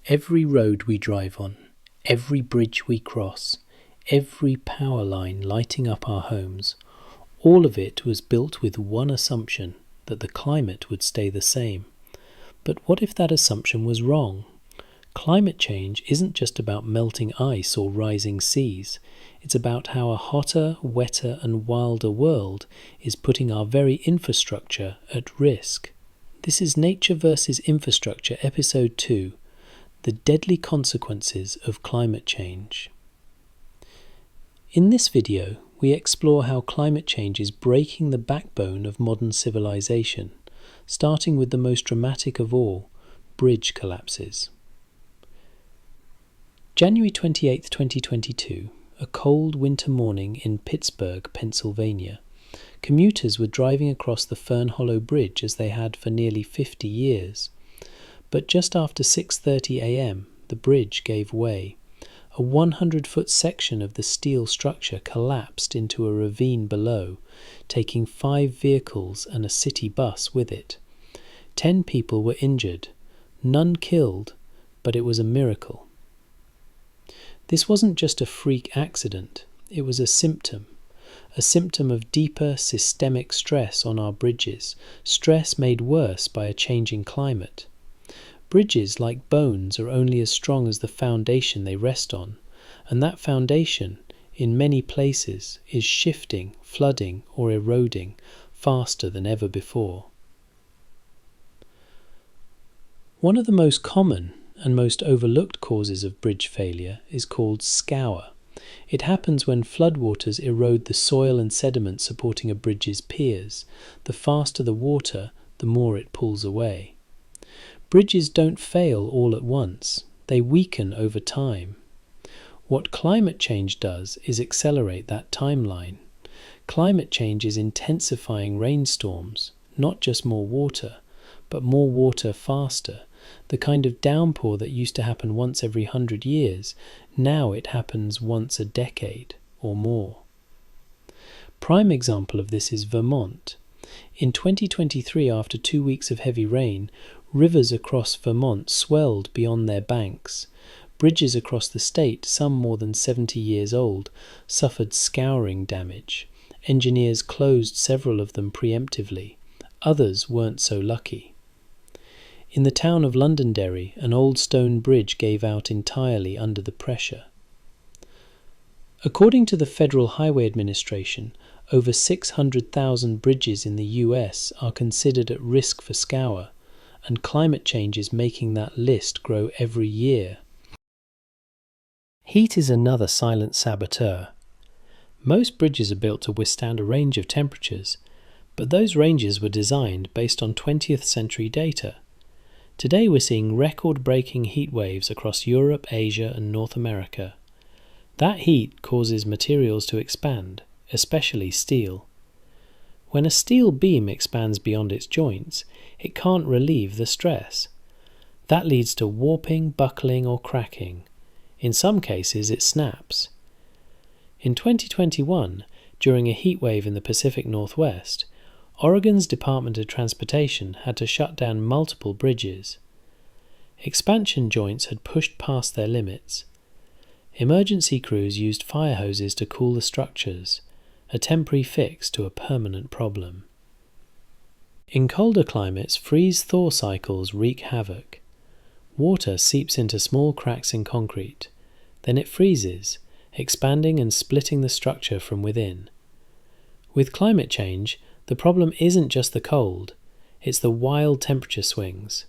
Every road we drive on, every bridge we cross, every power line lighting up our homes, all of it was built with one assumption, that the climate would stay the same. But what if that assumption was wrong? Climate change isn't just about melting ice or rising seas. It's about how a hotter, wetter and wilder world is putting our very infrastructure at risk. This is Nature vs. Infrastructure, Episode 2, The Deadly Consequences of Climate Change. In this video, we explore how climate change is breaking the backbone of modern civilization, starting with the most dramatic of all, bridge collapses. January 28, 2022, a cold winter morning in Pittsburgh, Pennsylvania. Commuters were driving across the Fern Hollow Bridge as they had for nearly 50 years. But just after 6:30 a.m., the bridge gave way. A 100-foot section of the steel structure collapsed into a ravine below, taking 5 vehicles and a city bus with it. 10 people were injured, none killed, but it was a miracle. This wasn't just a freak accident, it was a symptom of deeper systemic stress on our bridges, stress made worse by a changing climate. Bridges, like bones, are only as strong as the foundation they rest on, and that foundation, in many places, is shifting, flooding, or eroding faster than ever before. One of the most common and most overlooked causes of bridge failure is called scour. It happens when floodwaters erode the soil and sediment supporting a bridge's piers. The faster the water, the more it pulls away. Bridges don't fail all at once, they weaken over time. What climate change does is accelerate that timeline. Climate change is intensifying rainstorms, not just more water, but more water faster. The kind of downpour that used to happen once every 100 years, now it happens once a decade or more. Prime example of this is Vermont. In 2023, after 2 weeks of heavy rain, rivers across Vermont swelled beyond their banks. Bridges across the state, some more than 70 years old, suffered scouring damage. Engineers closed several of them preemptively. Others weren't so lucky. In the town of Londonderry, an old stone bridge gave out entirely under the pressure. According to the Federal Highway Administration, over 600,000 bridges in the US are considered at risk for scour, and climate change is making that list grow every year. Heat is another silent saboteur. Most bridges are built to withstand a range of temperatures, but those ranges were designed based on 20th century data. Today we're seeing record-breaking heat waves across Europe, Asia and North America. That heat causes materials to expand, especially steel. When a steel beam expands beyond its joints, it can't relieve the stress. That leads to warping, buckling or cracking. In some cases it snaps. In 2021, during a heat wave in the Pacific Northwest, Oregon's Department of Transportation had to shut down multiple bridges. Expansion joints had pushed past their limits. Emergency crews used fire hoses to cool the structures, a temporary fix to a permanent problem. In colder climates, freeze-thaw cycles wreak havoc. Water seeps into small cracks in concrete. Then it freezes, expanding and splitting the structure from within. With climate change, the problem isn't just the cold, it's the wild temperature swings.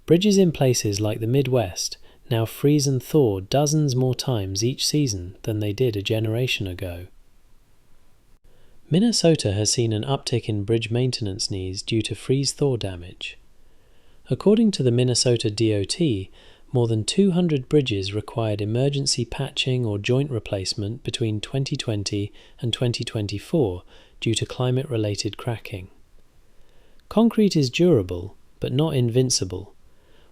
Bridges in places like the Midwest now freeze and thaw dozens more times each season than they did a generation ago. Minnesota has seen an uptick in bridge maintenance needs due to freeze-thaw damage. According to the Minnesota DOT, more than 200 bridges required emergency patching or joint replacement between 2020 and 2024 due to climate-related cracking. Concrete is durable, but not invincible.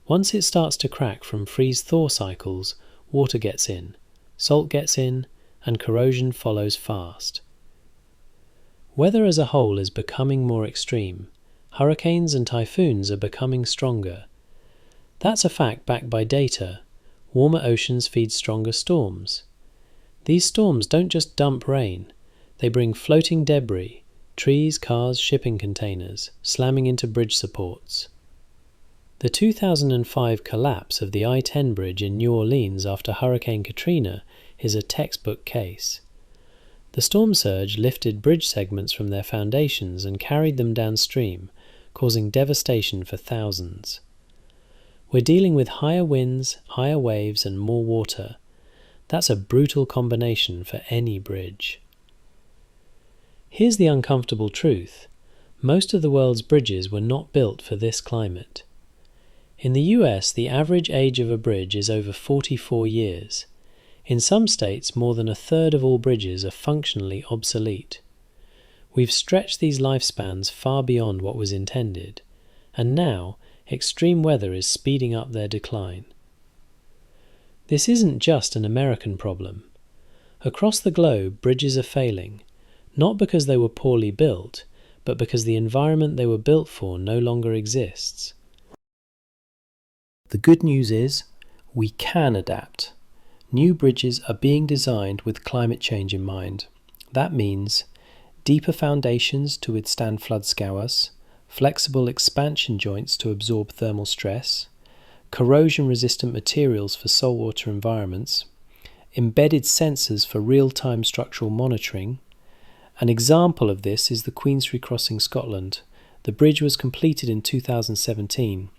Once it starts to crack from freeze-thaw cycles, water gets in, salt gets in, and corrosion follows fast. Weather as a whole is becoming more extreme. Hurricanes and typhoons are becoming stronger. That's a fact backed by data. Warmer oceans feed stronger storms. These storms don't just dump rain, they bring floating debris, trees, cars, shipping containers, slamming into bridge supports. The 2005 collapse of the I-10 bridge in New Orleans after Hurricane Katrina is a textbook case. The storm surge lifted bridge segments from their foundations and carried them downstream, causing devastation for thousands. We're dealing with higher winds, higher waves, and more water. That's a brutal combination for any bridge. Here's the uncomfortable truth. Most of the world's bridges were not built for this climate. In the US, the average age of a bridge is over 44 years. In some states, more than a third of all bridges are functionally obsolete. We've stretched these lifespans far beyond what was intended, and now extreme weather is speeding up their decline. This isn't just an American problem. Across the globe, bridges are failing, not because they were poorly built, but because the environment they were built for no longer exists. The good news is, we can adapt. New bridges are being designed with climate change in mind. That means deeper foundations to withstand flood scours, flexible expansion joints to absorb thermal stress, corrosion-resistant materials for saltwater environments, embedded sensors for real-time structural monitoring. An example of this is the Queensferry Crossing, Scotland. The bridge was completed in 2017.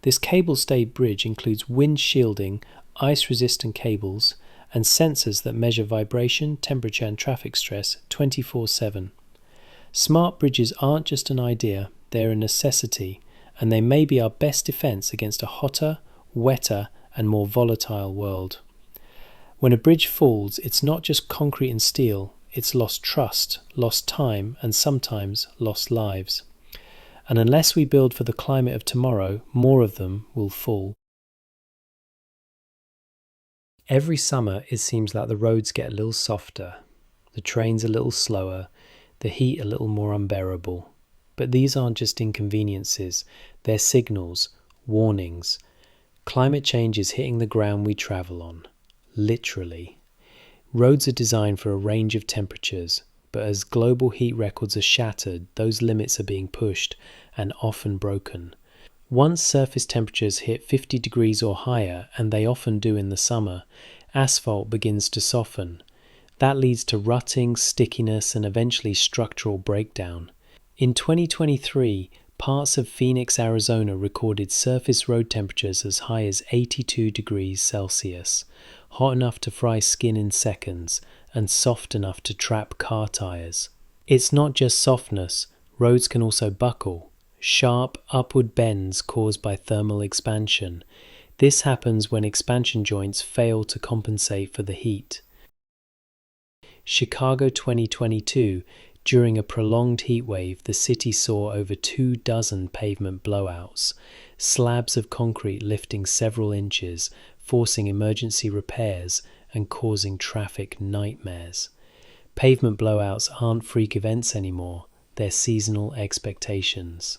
This cable-stayed bridge includes wind shielding, ice-resistant cables, and sensors that measure vibration, temperature, and traffic stress 24/7. Smart bridges aren't just an idea, they're a necessity, and they may be our best defense against a hotter, wetter, and more volatile world. When a bridge falls, it's not just concrete and steel, it's lost trust, lost time, and sometimes lost lives. And unless we build for the climate of tomorrow, more of them will fall. Every summer it seems like the roads get a little softer, the trains a little slower, the heat a little more unbearable. But these aren't just inconveniences, they're signals, warnings. Climate change is hitting the ground we travel on, literally. Roads are designed for a range of temperatures, but as global heat records are shattered, those limits are being pushed and often broken. Once surface temperatures hit 50 degrees or higher, and they often do in the summer, asphalt begins to soften. That leads to rutting, stickiness, and eventually structural breakdown. In 2023, parts of Phoenix, Arizona recorded surface road temperatures as high as 82 degrees Celsius, hot enough to fry skin in seconds, and soft enough to trap car tires. It's not just softness, roads can also buckle. Sharp upward bends caused by thermal expansion. This happens when expansion joints fail to compensate for the heat. Chicago 2022, during a prolonged heatwave, the city saw over 24 pavement blowouts, slabs of concrete lifting several inches, forcing emergency repairs and causing traffic nightmares. Pavement blowouts aren't freak events anymore, they're seasonal expectations.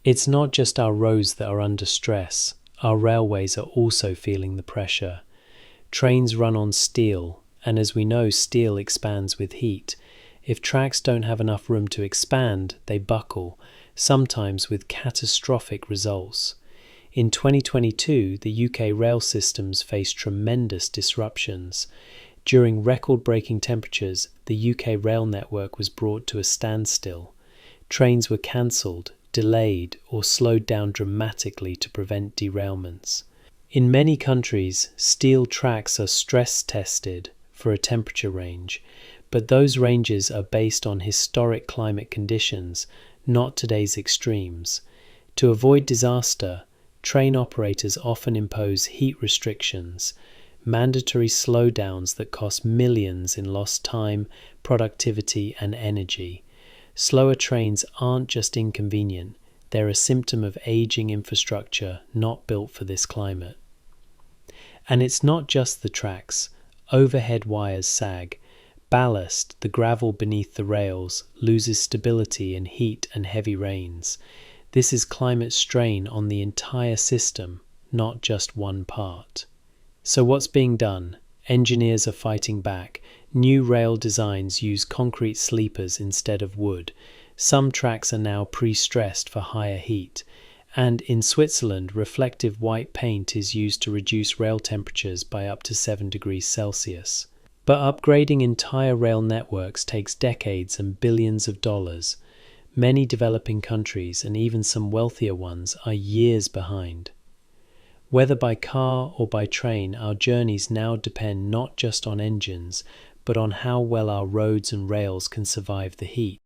It's not just our roads that are under stress, our railways are also feeling the pressure. Trains run on steel, and as we know, steel expands with heat. If tracks don't have enough room to expand, they buckle, sometimes with catastrophic results. In 2022, the UK rail systems faced tremendous disruptions. During record-breaking temperatures, the UK rail network was brought to a standstill. Trains were cancelled, delayed, or slowed down dramatically to prevent derailments. In many countries, steel tracks are stress-tested for a temperature range, but those ranges are based on historic climate conditions, not today's extremes. To avoid disaster, train operators often impose heat restrictions, mandatory slowdowns that cost millions in lost time, productivity, and energy. Slower trains aren't just inconvenient, they're a symptom of aging infrastructure not built for this climate. And it's not just the tracks. Overhead wires sag. Ballast, the gravel beneath the rails, loses stability in heat and heavy rains. This is climate strain on the entire system, not just one part. So what's being done? Engineers are fighting back. New rail designs use concrete sleepers instead of wood. Some tracks are now pre-stressed for higher heat. And in Switzerland, reflective white paint is used to reduce rail temperatures by up to 7 degrees Celsius. But upgrading entire rail networks takes decades and billions of dollars. Many developing countries, and even some wealthier ones, are years behind. Whether by car or by train, our journeys now depend not just on engines, but on how well our roads and rails can survive the heat.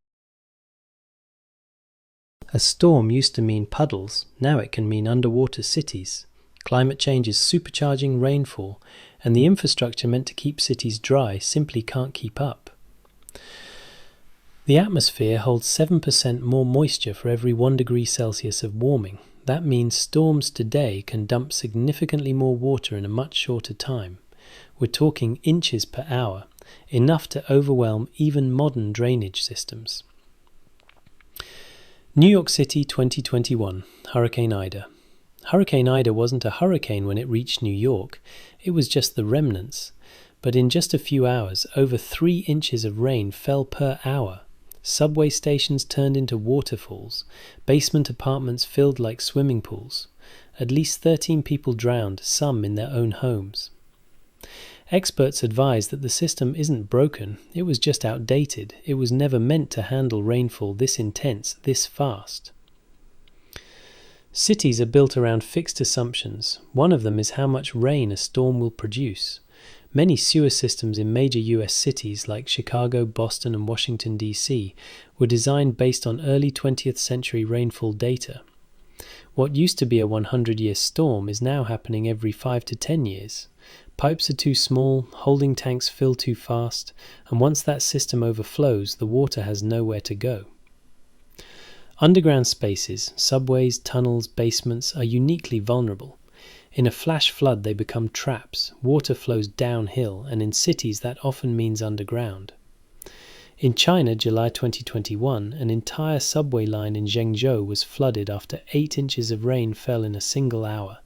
A storm used to mean puddles, now it can mean underwater cities. Climate change is supercharging rainfall, and the infrastructure meant to keep cities dry simply can't keep up. The atmosphere holds 7% more moisture for every 1 degree Celsius of warming. That means storms today can dump significantly more water in a much shorter time. We're talking inches per hour, enough to overwhelm even modern drainage systems. New York City 2021, Hurricane Ida. Hurricane Ida wasn't a hurricane when it reached New York, it was just the remnants. But in just a few hours, over 3 inches of rain fell per hour. Subway stations turned into waterfalls, basement apartments filled like swimming pools. At least 13 people drowned, some in their own homes. Experts advise that the system isn't broken, it was just outdated. It was never meant to handle rainfall this intense, this fast. Cities are built around fixed assumptions. One of them is how much rain a storm will produce. Many sewer systems in major US cities like Chicago, Boston, and Washington, D.C. were designed based on early 20th century rainfall data. What used to be a 100-year storm is now happening every 5 to 10 years. Pipes are too small, holding tanks fill too fast, and once that system overflows, the water has nowhere to go. Underground spaces, subways, tunnels, basements are uniquely vulnerable. In a flash flood they become traps, water flows downhill, and in cities that often means underground. In China, July 2021, an entire subway line in Zhengzhou was flooded after 8 inches of rain fell in a single hour.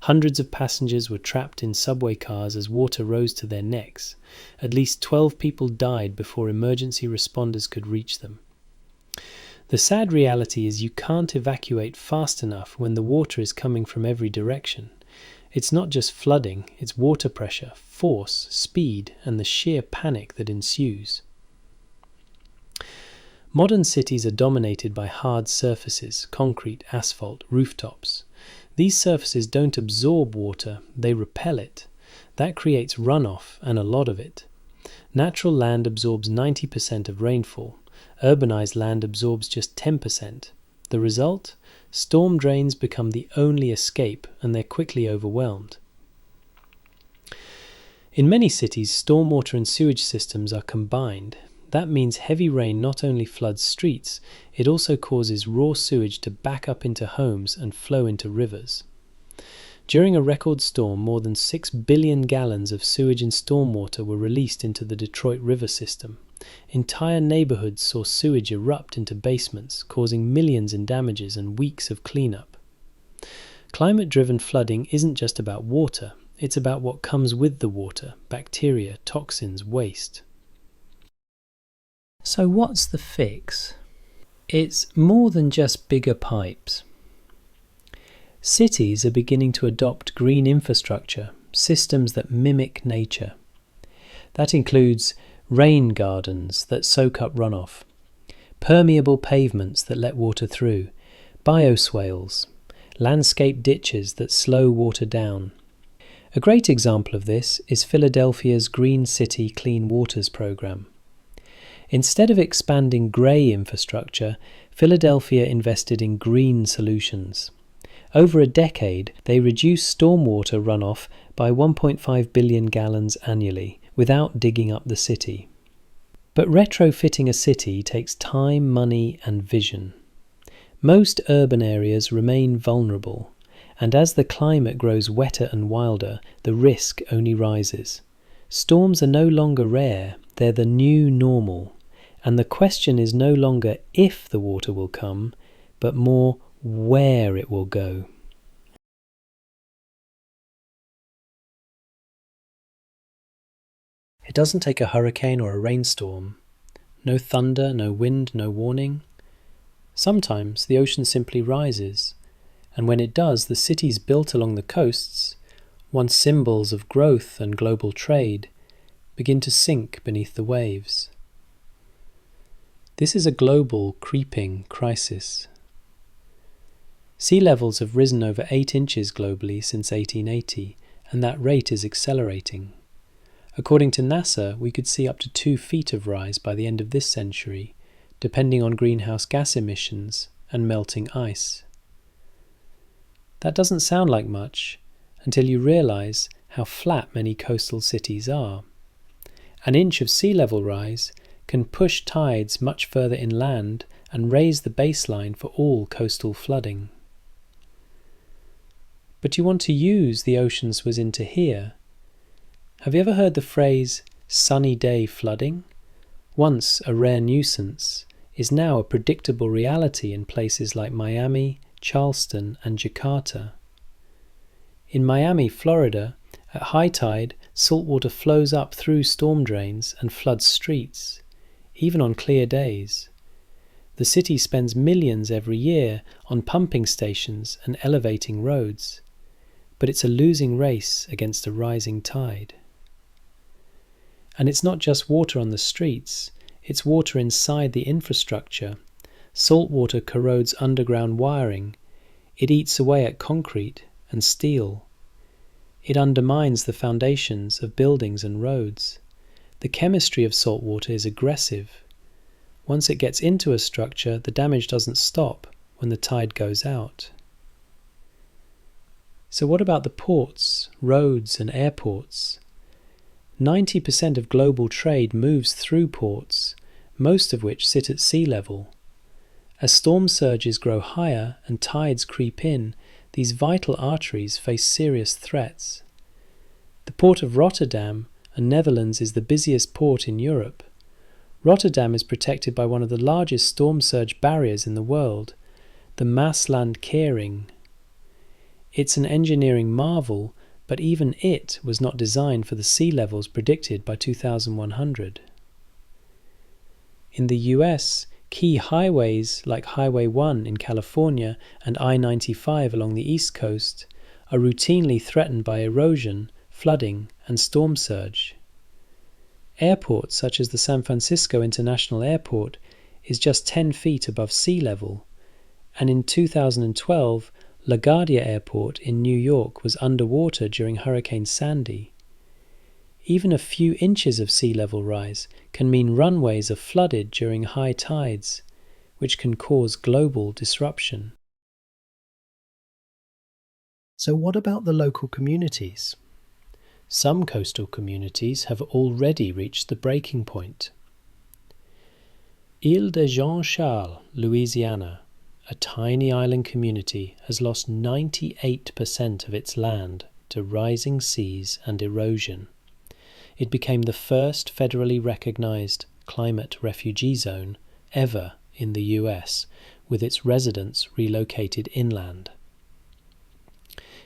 Hundreds of passengers were trapped in subway cars as water rose to their necks. At least 12 people died before emergency responders could reach them. The sad reality is you can't evacuate fast enough when the water is coming from every direction. It's not just flooding, it's water pressure, force, speed, and the sheer panic that ensues. Modern cities are dominated by hard surfaces, concrete, asphalt, rooftops. These surfaces don't absorb water, they repel it. That creates runoff, and a lot of it. Natural land absorbs 90% of rainfall. Urbanized land absorbs just 10%. The result? Storm drains become the only escape, and they're quickly overwhelmed. In many cities, stormwater and sewage systems are combined. That means heavy rain not only floods streets, it also causes raw sewage to back up into homes and flow into rivers. During a record storm, more than 6 billion gallons of sewage and stormwater were released into the Detroit River system. Entire neighborhoods saw sewage erupt into basements, causing millions in damages and weeks of cleanup. Climate-driven flooding isn't just about water, it's about what comes with the water: bacteria, toxins, waste. So what's the fix? It's more than just bigger pipes. Cities are beginning to adopt green infrastructure, systems that mimic nature. That includes rain gardens that soak up runoff, permeable pavements that let water through, bioswales, landscape ditches that slow water down. A great example of this is Philadelphia's Green City Clean Waters program. Instead of expanding grey infrastructure, Philadelphia invested in green solutions. Over a decade, they reduced stormwater runoff by 1.5 billion gallons annually, without digging up the city. But retrofitting a city takes time, money, and vision. Most urban areas remain vulnerable, and as the climate grows wetter and wilder, the risk only rises. Storms are no longer rare, they're the new normal. And the question is no longer if the water will come, but more where it will go. It doesn't take a hurricane or a rainstorm. No thunder, no wind, no warning. Sometimes the ocean simply rises, and when it does, the cities built along the coasts, once symbols of growth and global trade, begin to sink beneath the waves. This is a global, creeping crisis. Sea levels have risen over 8 inches globally since 1880, and that rate is accelerating. According to NASA, we could see up to 2 feet of rise by the end of this century, depending on greenhouse gas emissions and melting ice. That doesn't sound like much until you realize how flat many coastal cities are. An inch of sea level rise can push tides much further inland and raise the baseline for all coastal flooding. But you want to use the ocean's whiz into here. Have you ever heard the phrase sunny day flooding? Once a rare nuisance, is now a predictable reality in places like Miami, Charleston and Jakarta. In Miami, Florida, at high tide, saltwater flows up through storm drains and floods streets, even on clear days. The city spends millions every year on pumping stations and elevating roads, but it's a losing race against a rising tide. And it's not just water on the streets, it's water inside the infrastructure. Saltwater corrodes underground wiring. It eats away at concrete and steel. It undermines the foundations of buildings and roads. The chemistry of saltwater is aggressive. Once it gets into a structure, the damage doesn't stop when the tide goes out. So what about the ports, roads and airports? 90% of global trade moves through ports, most of which sit at sea level. As storm surges grow higher and tides creep in, these vital arteries face serious threats. The port of Rotterdam, in Netherlands, is the busiest port in Europe. Rotterdam is protected by one of the largest storm surge barriers in the world, the Maaslandkering. It's an engineering marvel, but even it was not designed for the sea levels predicted by 2100. In the US, key highways like Highway 1 in California and I-95 along the East Coast are routinely threatened by erosion, flooding, and storm surge. Airports such as the San Francisco International Airport is just 10 feet above sea level, and in 2012, LaGuardia Airport in New York was underwater during Hurricane Sandy. Even a few inches of sea level rise can mean runways are flooded during high tides, which can cause global disruption. So what about the local communities? Some coastal communities have already reached the breaking point. Île de Jean-Charles, Louisiana, a tiny island community, has lost 98% of its land to rising seas and erosion. It became the first federally recognized climate refugee zone ever in the US, with its residents relocated inland.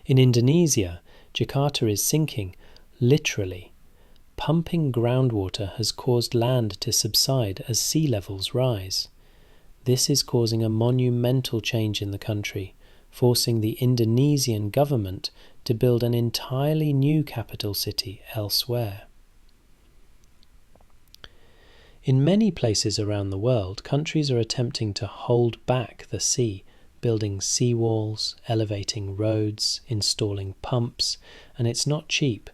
In Indonesia, Jakarta is sinking, literally. Pumping groundwater has caused land to subside as sea levels rise. This is causing a monumental change in the country, forcing the Indonesian government to build an entirely new capital city elsewhere. In many places around the world, countries are attempting to hold back the sea, building seawalls, elevating roads, installing pumps, and it's not cheap.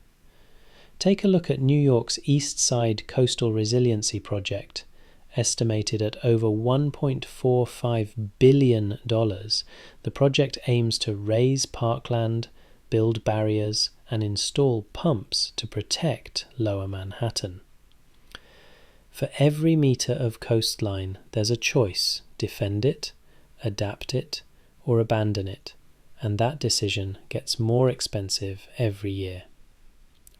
Take a look at New York's East Side Coastal Resiliency Project. Estimated at over $1.45 billion, the project aims to raise parkland, build barriers, and install pumps to protect Lower Manhattan. For every meter of coastline, there's a choice: defend it, adapt it, or abandon it, and that decision gets more expensive every year.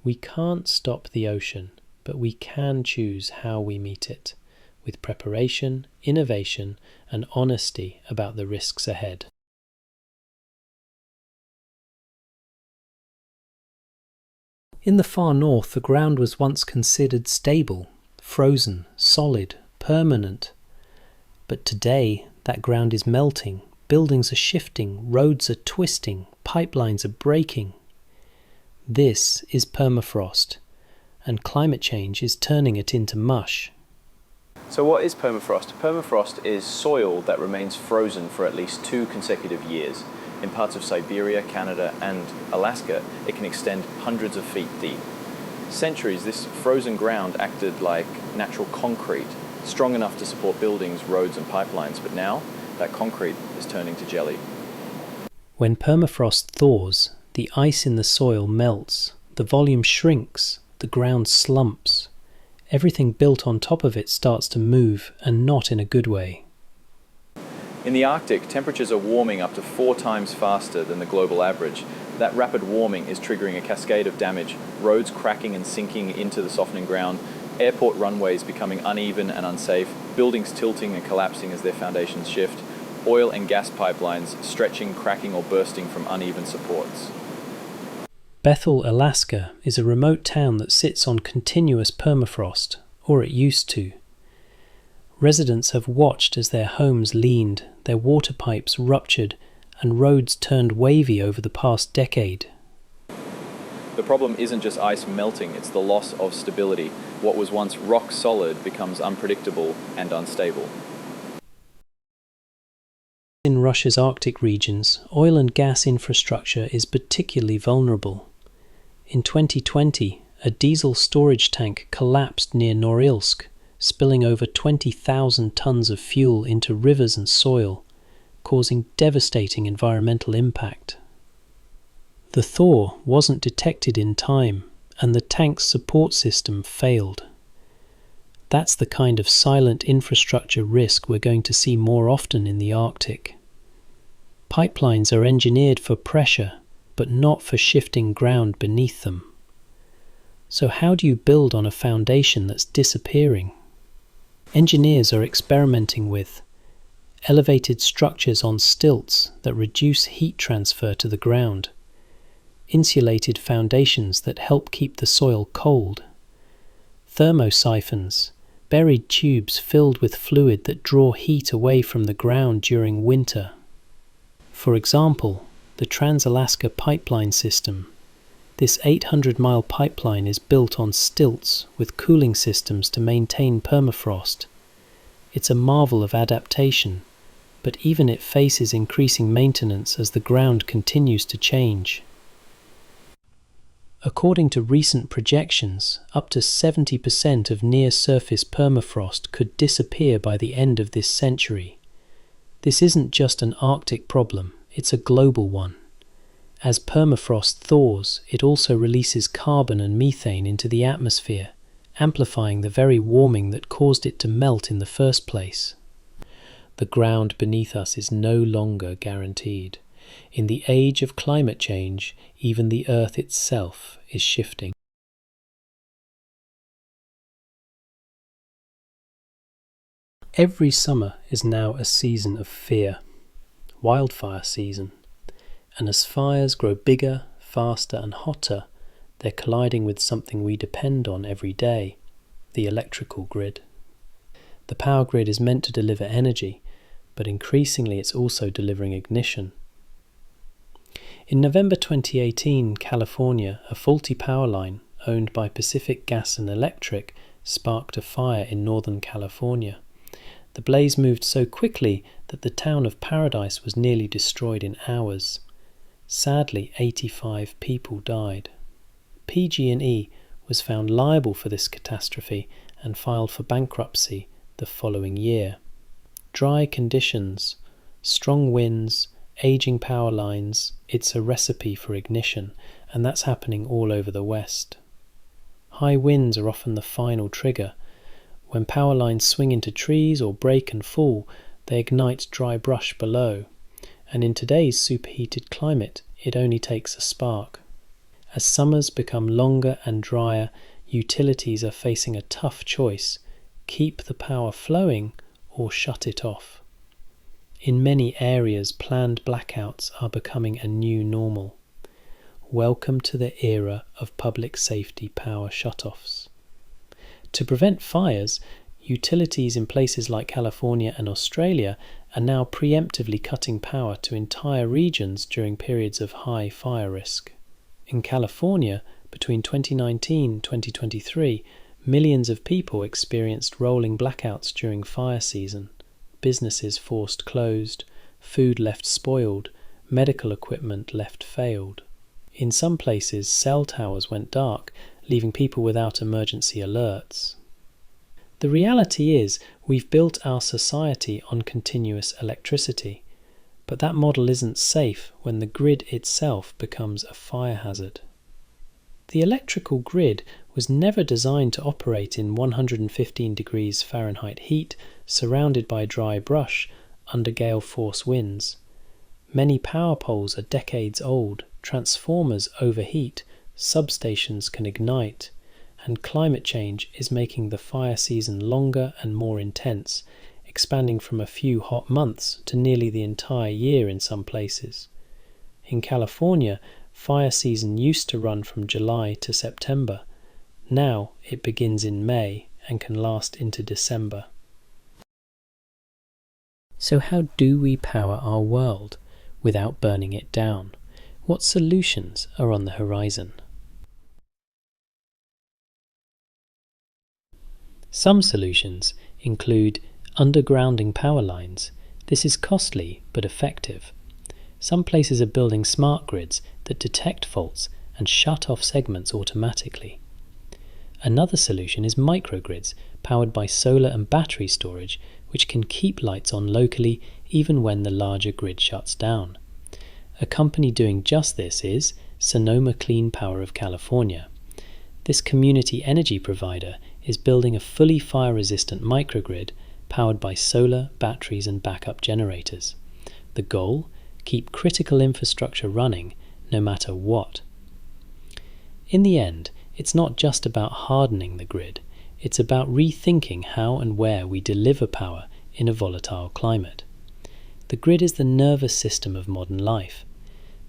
We can't stop the ocean, but we can choose how we meet it, with preparation, innovation, and honesty about the risks ahead. In the far north, the ground was once considered stable, frozen, solid, permanent. But today, that ground is melting, buildings are shifting, roads are twisting, pipelines are breaking. This is permafrost, and climate change is turning it into mush. So what is permafrost? Permafrost is soil that remains frozen for at least 2 consecutive years. In parts of Siberia, Canada, and Alaska, it can extend hundreds of feet deep. Centuries, this frozen ground acted like natural concrete, strong enough to support buildings, roads, and pipelines, but now that concrete is turning to jelly. When permafrost thaws, the ice in the soil melts, the volume shrinks, the ground slumps. Everything built on top of it starts to move, and not in a good way. In the Arctic, temperatures are warming up to 4 times faster than the global average. That rapid warming is triggering a cascade of damage, roads cracking and sinking into the softening ground, airport runways becoming uneven and unsafe, buildings tilting and collapsing as their foundations shift, oil and gas pipelines stretching, cracking, or bursting from uneven supports. Bethel, Alaska is a remote town that sits on continuous permafrost, or it used to. Residents have watched as their homes leaned, their water pipes ruptured, and roads turned wavy over the past decade. The problem isn't just ice melting, it's the loss of stability. What was once rock solid becomes unpredictable and unstable. In Russia's Arctic regions, oil and gas infrastructure is particularly vulnerable. In 2020, a diesel storage tank collapsed near Norilsk, spilling over 20,000 tons of fuel into rivers and soil, causing devastating environmental impact. The thaw wasn't detected in time, and the tank's support system failed. That's the kind of silent infrastructure risk we're going to see more often in the Arctic. Pipelines are engineered for pressure, but not for shifting ground beneath them. So how do you build on a foundation that's disappearing? Engineers are experimenting with elevated structures on stilts that reduce heat transfer to the ground, insulated foundations that help keep the soil cold, thermosiphons, buried tubes filled with fluid that draw heat away from the ground during winter. For example, the Trans-Alaska Pipeline System. This 800-mile pipeline is built on stilts with cooling systems to maintain permafrost. It's a marvel of adaptation, but even it faces increasing maintenance as the ground continues to change. According to recent projections, up to 70% of near-surface permafrost could disappear by the end of this century. This isn't just an Arctic problem, it's a global one. As permafrost thaws, it also releases carbon and methane into the atmosphere, amplifying the very warming that caused it to melt in the first place. The ground beneath us is no longer guaranteed. In the age of climate change, even the Earth itself is shifting. Every summer is now a season of fear, wildfire season, and as fires grow bigger, faster and hotter, they're colliding with something we depend on every day, the electrical grid. The power grid is meant to deliver energy, but increasingly it's also delivering ignition. In November 2018, California, a faulty power line owned by Pacific Gas and Electric sparked a fire in Northern California. The blaze moved so quickly that the town of Paradise was nearly destroyed in hours. Sadly, 85 people died. PG&E was found liable for this catastrophe and filed for bankruptcy the following year. Dry conditions, strong winds, aging power lines, it's a recipe for ignition, and that's happening all over the West. High winds are often the final trigger. When power lines swing into trees or break and fall, they ignite dry brush below. And in today's superheated climate, it only takes a spark. As summers become longer and drier, utilities are facing a tough choice: keep the power flowing or shut it off. In many areas, planned blackouts are becoming a new normal. welcome to the era of public safety power shutoffs. To prevent fires, utilities in places like California and Australia are now preemptively cutting power to entire regions during periods of high fire risk. In California, between 2019 and 2023, millions of people experienced rolling blackouts during fire season, businesses forced closed, food left spoiled, medical equipment left failed. In some places, cell towers went dark, leaving people without emergency alerts. The reality is, we've built our society on continuous electricity, but that model isn't safe when the grid itself becomes a fire hazard. The electrical grid was never designed to operate in 115 degrees Fahrenheit heat, surrounded by dry brush, under gale force winds. Many power poles are decades old, transformers overheat, substations can ignite, and climate change is making the fire season longer and more intense, expanding from a few hot months to nearly the entire year in some places. In California, fire season used to run from July to September. Now it begins in May and can last into December. So how do we power our world without burning it down? What solutions are on the horizon? Some solutions include undergrounding power lines. This is costly but effective. Some places are building smart grids that detect faults and shut off segments automatically. Another solution is microgrids powered by solar and battery storage, which can keep lights on locally even when the larger grid shuts down. A company doing just this is Sonoma Clean Power of California. This community energy provider is building a fully fire-resistant microgrid powered by solar, batteries and backup generators. The goal? Keep critical infrastructure running no matter what. In the end, it's not just about hardening the grid, it's about rethinking how and where we deliver power in a volatile climate. The grid is the nervous system of modern life,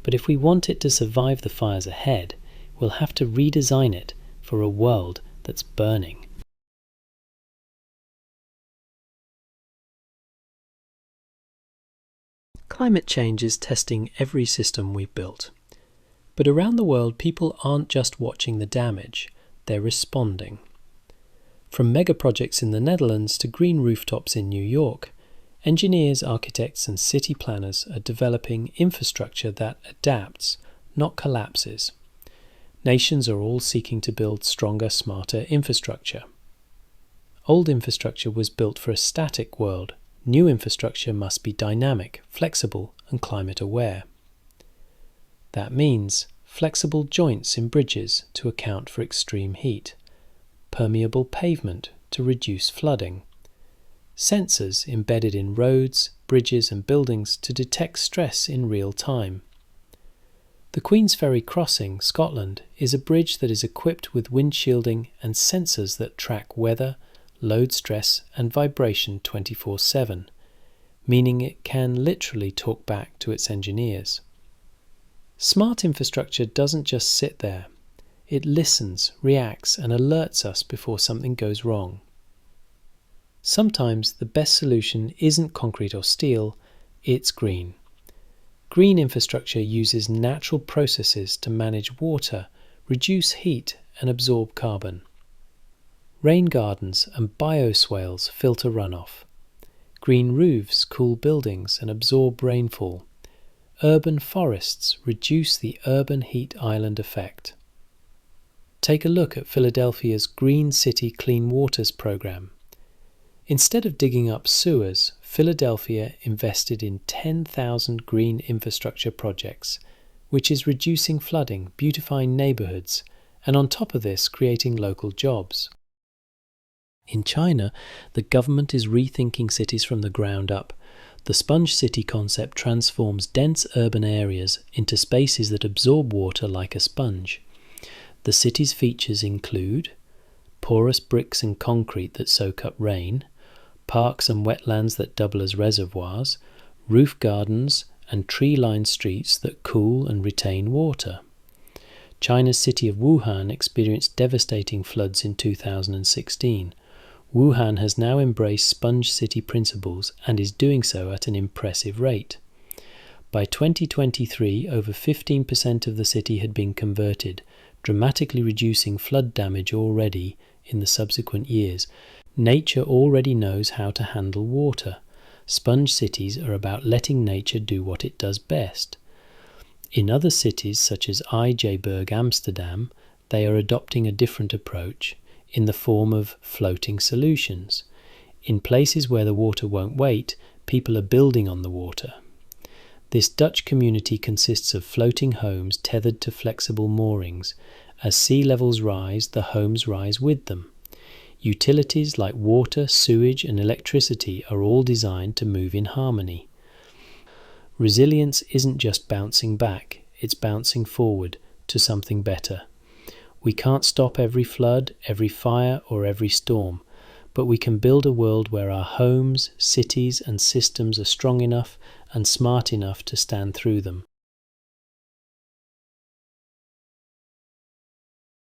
but if we want it to survive the fires ahead, we'll have to redesign it for a world that's burning. Climate change is testing every system we've built. But around the world, people aren't just watching the damage, they're responding. From mega projects in the Netherlands to green rooftops in New York, engineers, architects and city planners are developing infrastructure that adapts, not collapses. Nations are all seeking to build stronger, smarter infrastructure. Old infrastructure was built for a static world. New infrastructure must be dynamic, flexible and climate aware. That means flexible joints in bridges to account for extreme heat, permeable pavement to reduce flooding, sensors embedded in roads, bridges and buildings to detect stress in real time. The Queensferry Crossing, Scotland, is a bridge that is equipped with windshielding and sensors that track weather, load stress and vibration 24/7, meaning it can literally talk back to its engineers. Smart infrastructure doesn't just sit there. It listens, reacts and alerts us before something goes wrong. Sometimes the best solution isn't concrete or steel, it's green. Green infrastructure uses natural processes to manage water, reduce heat and absorb carbon. Rain gardens and bioswales filter runoff. Green roofs cool buildings and absorb rainfall. Urban forests reduce the urban heat island effect. Take a look at Philadelphia's Green City Clean Waters program. Instead of digging up sewers, Philadelphia invested in 10,000 green infrastructure projects, which is reducing flooding, beautifying neighborhoods, and on top of this, creating local jobs. In China, the government is rethinking cities from the ground up. The sponge city concept transforms dense urban areas into spaces that absorb water like a sponge. The city's features include porous bricks and concrete that soak up rain, parks and wetlands that double as reservoirs, roof gardens and tree-lined streets that cool and retain water. China's city of Wuhan experienced devastating floods in 2016. Wuhan has now embraced sponge city principles and is doing so at an impressive rate. By 2023, over 15% of the city had been converted, dramatically reducing flood damage already in the subsequent years. Nature already knows how to handle water. Sponge cities are about letting nature do what it does best. In other cities, such as IJberg, Amsterdam, they are adopting a different approach in the form of floating solutions. In places where the water won't wait, people are building on the water. This Dutch community consists of floating homes tethered to flexible moorings. As sea levels rise, the homes rise with them. Utilities like water, sewage and electricity are all designed to move in harmony. Resilience isn't just bouncing back, it's bouncing forward to something better. We can't stop every flood, every fire or every storm, but we can build a world where our homes, cities and systems are strong enough and smart enough to stand through them.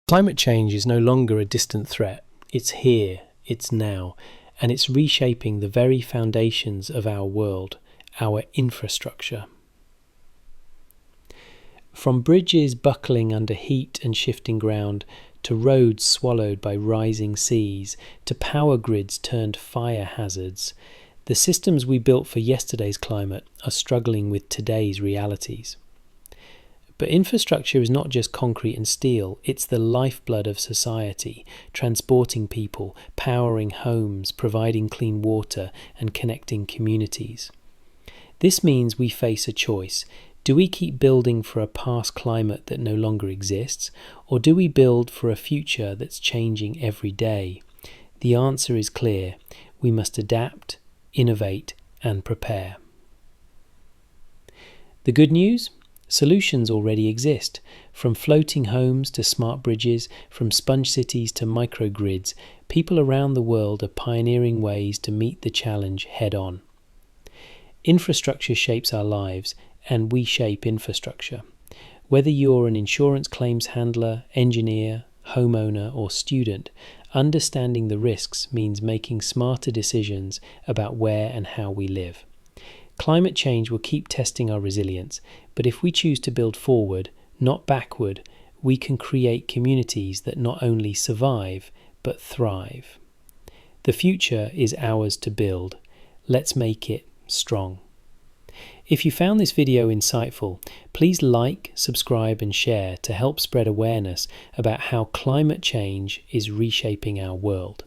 Climate change is no longer a distant threat. It's here, it's now, and it's reshaping the very foundations of our world, our infrastructure. From bridges buckling under heat and shifting ground, to roads swallowed by rising seas, to power grids turned fire hazards, the systems we built for yesterday's climate are struggling with today's realities. But infrastructure is not just concrete and steel, it's the lifeblood of society, transporting people, powering homes, providing clean water, and connecting communities. This means we face a choice. Do we keep building for a past climate that no longer exists, or do we build for a future that's changing every day? The answer is clear. We must adapt, innovate, and prepare. The good news? Solutions already exist. From floating homes to smart bridges, from sponge cities to microgrids, people around the world are pioneering ways to meet the challenge head-on. Infrastructure shapes our lives, and we shape infrastructure. Whether you're an insurance claims handler, engineer, homeowner, or student, understanding the risks means making smarter decisions about where and how we live. Climate change will keep testing our resilience, but if we choose to build forward, not backward, we can create communities that not only survive, but thrive. The future is ours to build. Let's make it strong. If you found this video insightful, please like, subscribe and share to help spread awareness about how climate change is reshaping our world.